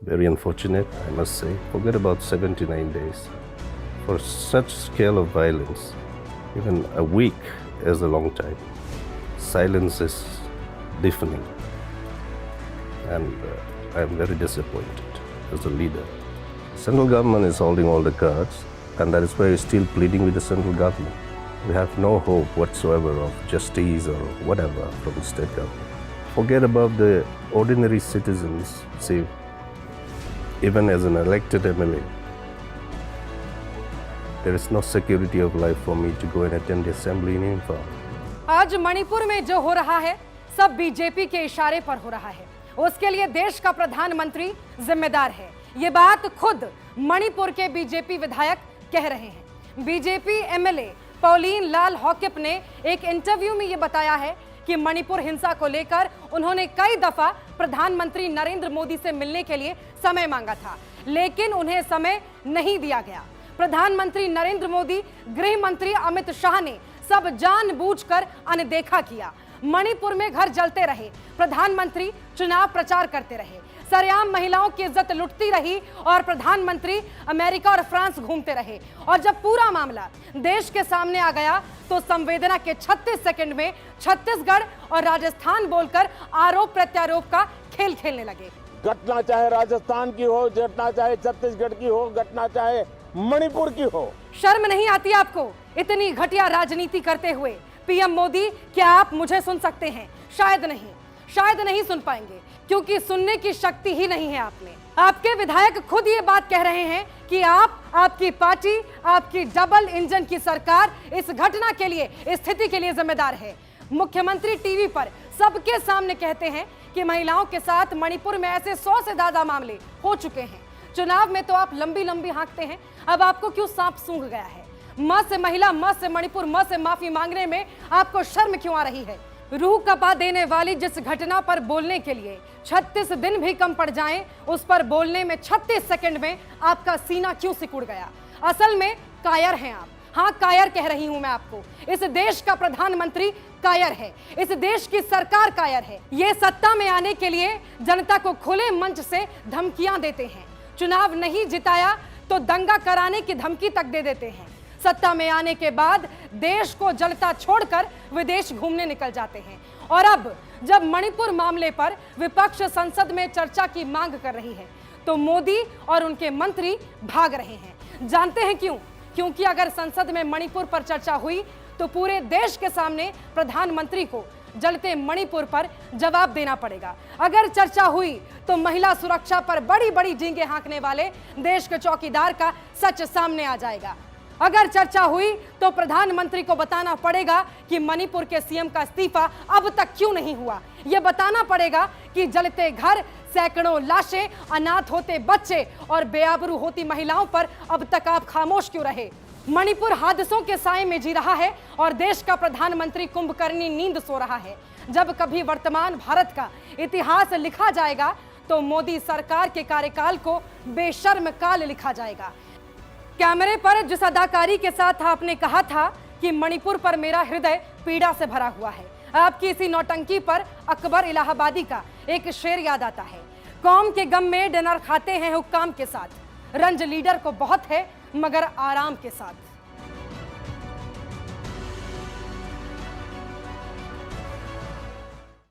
Very unfortunate, I must say. Forget about 79 days. For such scale of violence, even a week is a long time. Silence is deafening. And I'm very disappointed as a leader. Central government is holding all the cards, and that is why we're still pleading with the central government. We have no hope whatsoever of justice or whatever from the state government. Forget about the ordinary citizens. See, even as an elected MLA, there is no security of life for me to go and attend the assembly in Imphal. आज मणिपुर में जो हो रहा है सब BJP के इशारे पर हो रहा है। उसके लिए देश का प्रधानमंत्री जिम्मेदार है। ये बात खुद मणिपुर के बीजेपी विधायक कह रहे हैं। बीजेपी एमएलए पॉलिन लाल हॉकिप ने एक इंटरव्यू में ये बताया है कि मणिपुर हिंसा को लेकर उन्होंने कई दफा प्रधानमंत्री नरेंद्र मोदी से मिलने के लिए समय मांगा था, लेकिन उन्हें समय नहीं दिया गया। प्रधानमंत्री नरेंद्र मोदी, गृह मंत्री अमित शाह ने सब जानबूझकर अनदेखा किया। मणिपुर में घर जलते रहे, प्रधानमंत्री चुनाव प्रचार करते रहे, सरेआम महिलाओं की इज्जत लुटती रही और प्रधानमंत्री अमेरिका और फ्रांस घूमते रहे। और जब पूरा मामला देश के सामने आ गया तो संवेदना के 36 सेकंड में छत्तीसगढ़ और राजस्थान बोलकर आरोप प्रत्यारोप का खेल खेलने लगे। घटना चाहे राजस्थान की हो, घटना चाहे छत्तीसगढ़ की हो, घटना चाहे मणिपुर की हो। शर्म नहीं आती आपको इतनी घटिया राजनीति करते हुए? पीएम मोदी, क्या आप मुझे सुन सकते हैं? शायद नहीं सुन पाएंगे, क्योंकि सुनने की शक्ति ही नहीं है आप में। आपके विधायक खुद ये बात कह रहे हैं कि आपकी पार्टी, आपकी डबल इंजन की सरकार इस घटना के लिए, इस स्थिति के लिए जिम्मेदार है। मुख्यमंत्री टीवी पर सबके सामने कहते हैं कि महिलाओं के साथ मणिपुर में ऐसे 100 से ज्यादा मामले हो चुके हैं। चुनाव में तो आप लंबी लंबी हाँकते हैं, अब आपको क्यों सांप सूंघ गया है? म से महिला, म से मणिपुर, म से माफी मांगने में आपको शर्म क्यों आ रही है? रूह कपा देने वाली जिस घटना पर बोलने के लिए 36 दिन भी कम पड़ जाएं, उस पर बोलने में 36 सेकंड में आपका सीना क्यों सिकुड़ गया? असल में कायर हैं आप। हाँ, कायर कह रही हूं मैं आपको। इस देश का प्रधानमंत्री कायर है, इस देश की सरकार कायर है। ये सत्ता में आने के लिए जनता को खुले मंच से धमकियां देते हैं। चुनाव नहीं जिताया तो दंगा कराने की धमकी तक दे देते हैं। सत्ता में आने के बाद देश को जलता छोड़कर विदेश घूमने निकल जाते हैं। और अब जब मणिपुर मामले पर विपक्ष संसद में चर्चा की मांग कर रही है तो मोदी और उनके मंत्री भाग रहे हैं। जानते हैं क्यों? क्योंकि अगर संसद में मणिपुर पर चर्चा हुई तो पूरे देश के सामने प्रधानमंत्री को जलते मणिपुर पर जवाब देना पड़ेगा। अगर चर्चा हुई तो महिला सुरक्षा पर बड़ी बड़ी डींगे हाँकने वाले देश के चौकीदार का सच सामने आ जाएगा। अगर चर्चा हुई तो प्रधानमंत्री को बताना पड़ेगा कि मणिपुर के सीएम का इस्तीफा अब तक क्यों नहीं हुआ। यह बताना पड़ेगा कि जलते घर, सैकड़ों लाशें, अनाथ होते बच्चे और बेआबरू होती महिलाओं पर अब तक आप खामोश क्यों रहे? मणिपुर हादसों के साए में जी रहा है और देश का प्रधानमंत्री कुंभकर्णी नींद सो रहा है। जब कभी वर्तमान भारत का इतिहास लिखा जाएगा तो मोदी सरकार के कार्यकाल को बेशर्म काल लिखा जाएगा। कैमरे पर जिस अदाकारी के साथ आपने कहा था कि मणिपुर पर मेरा हृदय पीड़ा से भरा हुआ है, आपकी इसी नौटंकी पर अकबर इलाहाबादी का एक शेर याद आता है। कौम के गम में डिनर खाते हैं हुक्काम के साथ, रंज लीडर को बहुत है मगर आराम के साथ।